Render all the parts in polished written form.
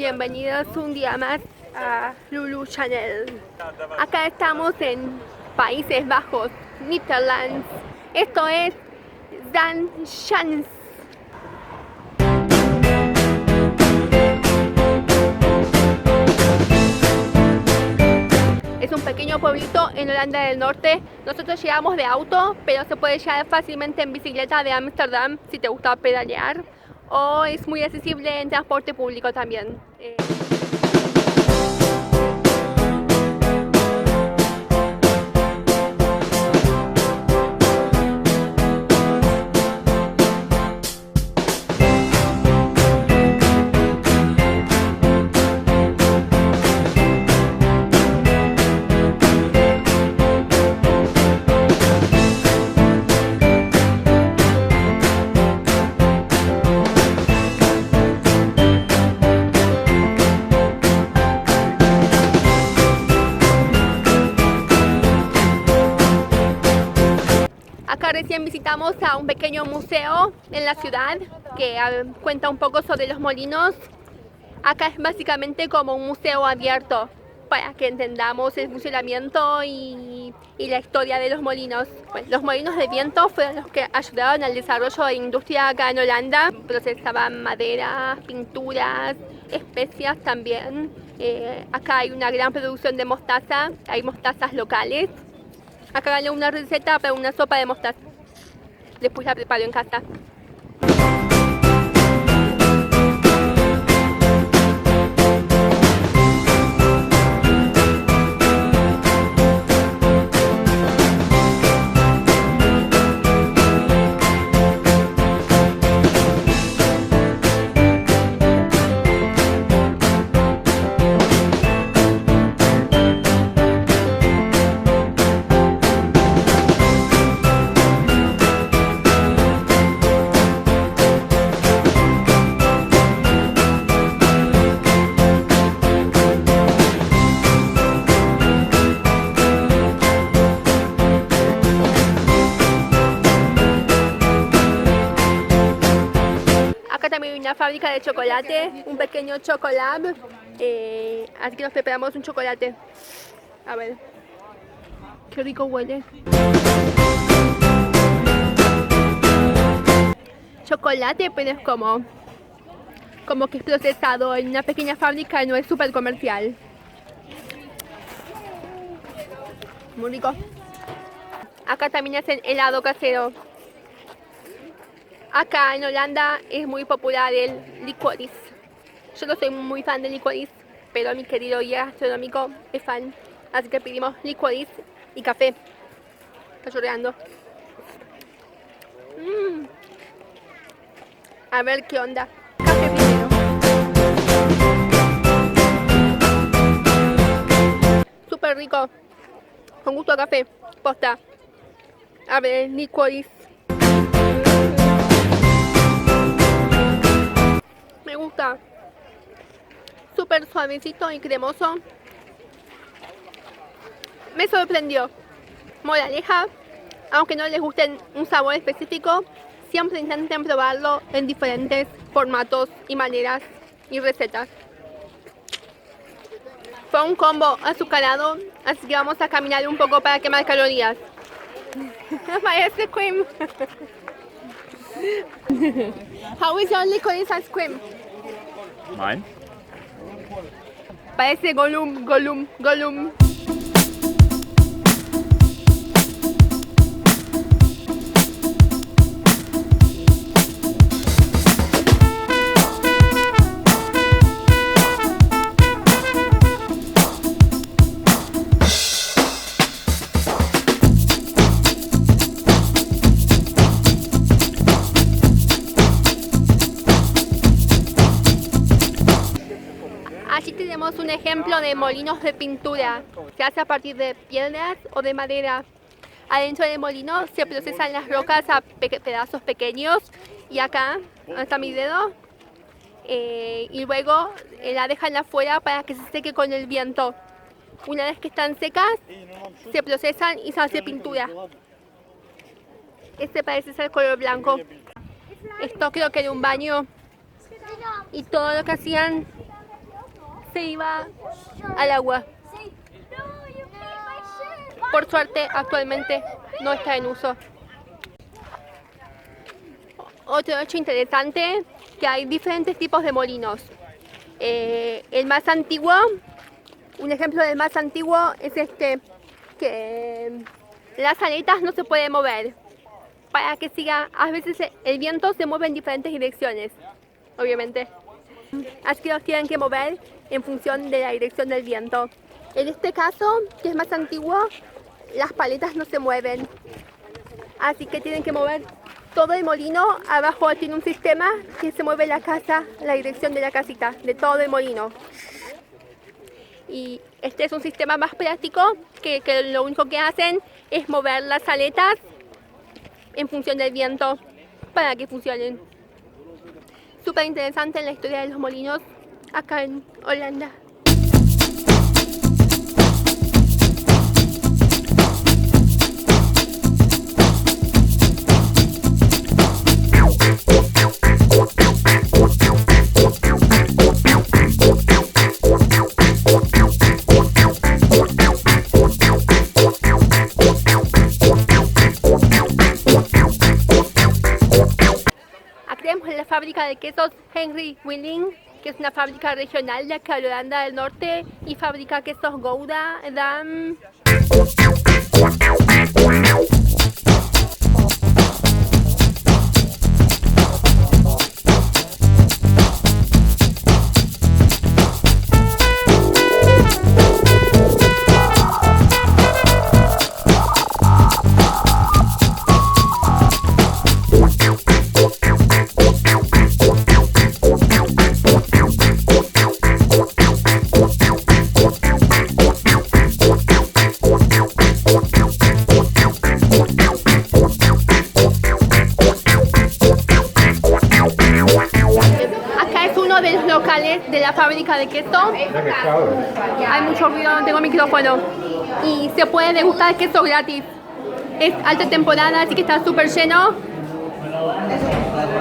Bienvenidos un día más a Lulu Channel. Acá estamos en Países Bajos, Netherlands. Esto es Zanschans. Es un pequeño pueblito en Holanda del Norte. Nosotros llegamos de auto, pero se puede llegar fácilmente en bicicleta de Ámsterdam si te gusta pedalear. O es muy accesible en transporte público también. Acá recién visitamos a un pequeño museo en la ciudad que cuenta un poco sobre los molinos. Acá es básicamente como un museo abierto para que entendamos el funcionamiento y la historia de los molinos. Bueno, los molinos de viento fueron los que ayudaron al desarrollo de industria acá en Holanda. Procesaban madera, pinturas, especias también. Acá hay una gran producción de mostaza, hay mostazas locales. Acá gané una receta para una sopa de mostaza. Después la preparo en casa. También hay una fábrica de chocolate, un pequeño chocolab, así que nos preparamos un chocolate. A ver, qué rico huele. Chocolate, pero es como que es procesado en una pequeña fábrica, no es súper comercial. Muy rico. Acá también hacen helado casero. Acá en Holanda es muy popular el licorice. Yo no soy muy fan del licorice, pero mi querido guía gastronómico es fan. Así que pedimos licorice y café. Está chorreando. A ver qué onda. Café primero. Súper rico. Con gusto a café. Posta. A ver, licorice. Me gusta, súper suavecito y cremoso. Me sorprendió. Moraleja, aunque no les guste un sabor específico, siempre intenten probarlo en diferentes formatos y maneras y recetas. Fue un combo azucarado, así que vamos a caminar un poco para quemar calorías. My ice cream. How is your licorice ice cream? Mine? Parece Gollum, Gollum, Gollum. Allí tenemos un ejemplo de molinos de pintura. Se hace a partir de piedras o de madera. Adentro del molino se procesan las rocas a pedazos pequeños. Y acá, donde está mi dedo, y luego la dejan afuera para que se seque con el viento. Una vez que están secas, se procesan y se hace pintura. Este parece ser color blanco. Esto creo que era un baño. Y todo lo que hacían se iba al agua. Por suerte, actualmente no está en uso. Otro hecho interesante, que hay diferentes tipos de molinos. El más antiguo, un ejemplo del más antiguo es este, que las aletas no se pueden mover. Para que siga, a veces el viento se mueve en diferentes direcciones, obviamente. Así que los tienen que mover en función de la dirección del viento. En este caso, que es más antiguo, las paletas no se mueven. Así que tienen que mover todo el molino. Abajo tiene un sistema que se mueve la casa, la dirección de la casita, de todo el molino. Y este es un sistema más práctico que lo único que hacen es mover las aletas en función del viento para que funcionen. Súper interesante la historia de los molinos acá en Holanda. La fábrica de quesos Henry Willing, que es una fábrica regional de acá de Holanda del Norte, y fabrica quesos Gouda, Edam. De la fábrica de queso. Hay mucho ruido, no tengo micrófono. Y se puede degustar queso gratis. Es alta temporada, así que está súper lleno.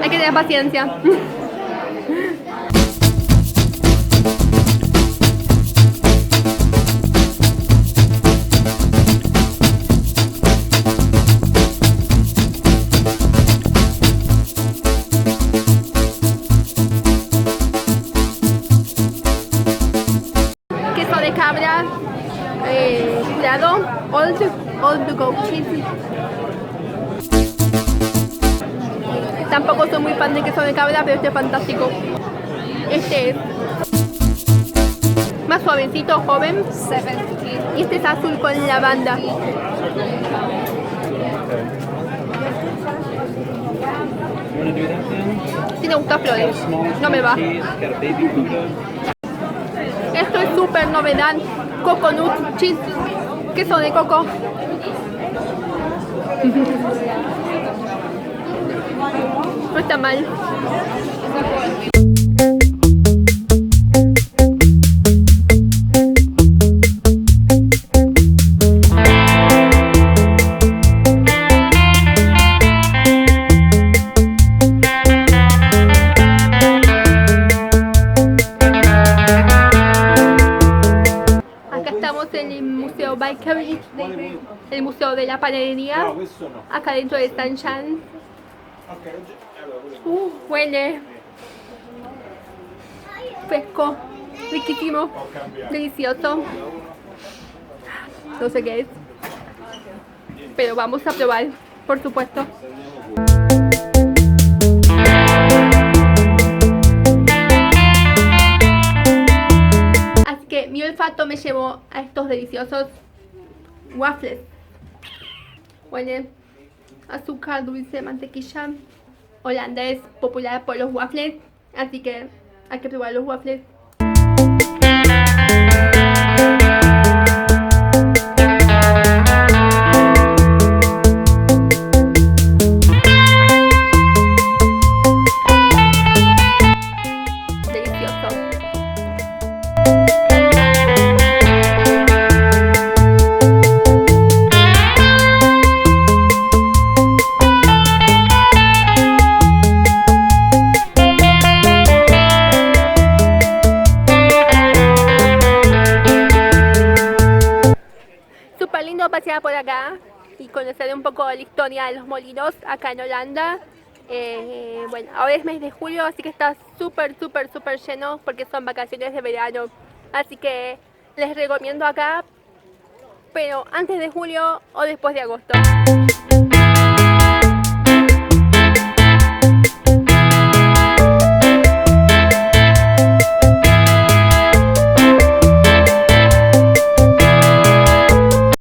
Hay que tener paciencia. Cabra curado, old goat cheese. Tampoco soy muy fan de queso de cabra, pero este es fantástico. Este es más suavecito, joven, y este es azul con lavanda. Tiene gusta flores, no me va. Esto es súper novedad, coconut cheese, queso de coco. No está mal. En el Museo Bakery, el Museo de la Panadería, acá dentro de Saint-Jean. Huele fresco, riquísimo, delicioso. No sé qué es, pero vamos a probar, por supuesto. Mi olfato me llevó a estos deliciosos waffles. Huele azúcar, dulce, mantequilla. Holanda es popular por los waffles, así que hay que probar los waffles. pasear por acá y conocer un poco la historia de los molinos acá en Holanda. Bueno, ahora es mes de julio, así que está súper, súper, súper lleno porque son vacaciones de verano. Así que les recomiendo acá, pero antes de julio o después de agosto.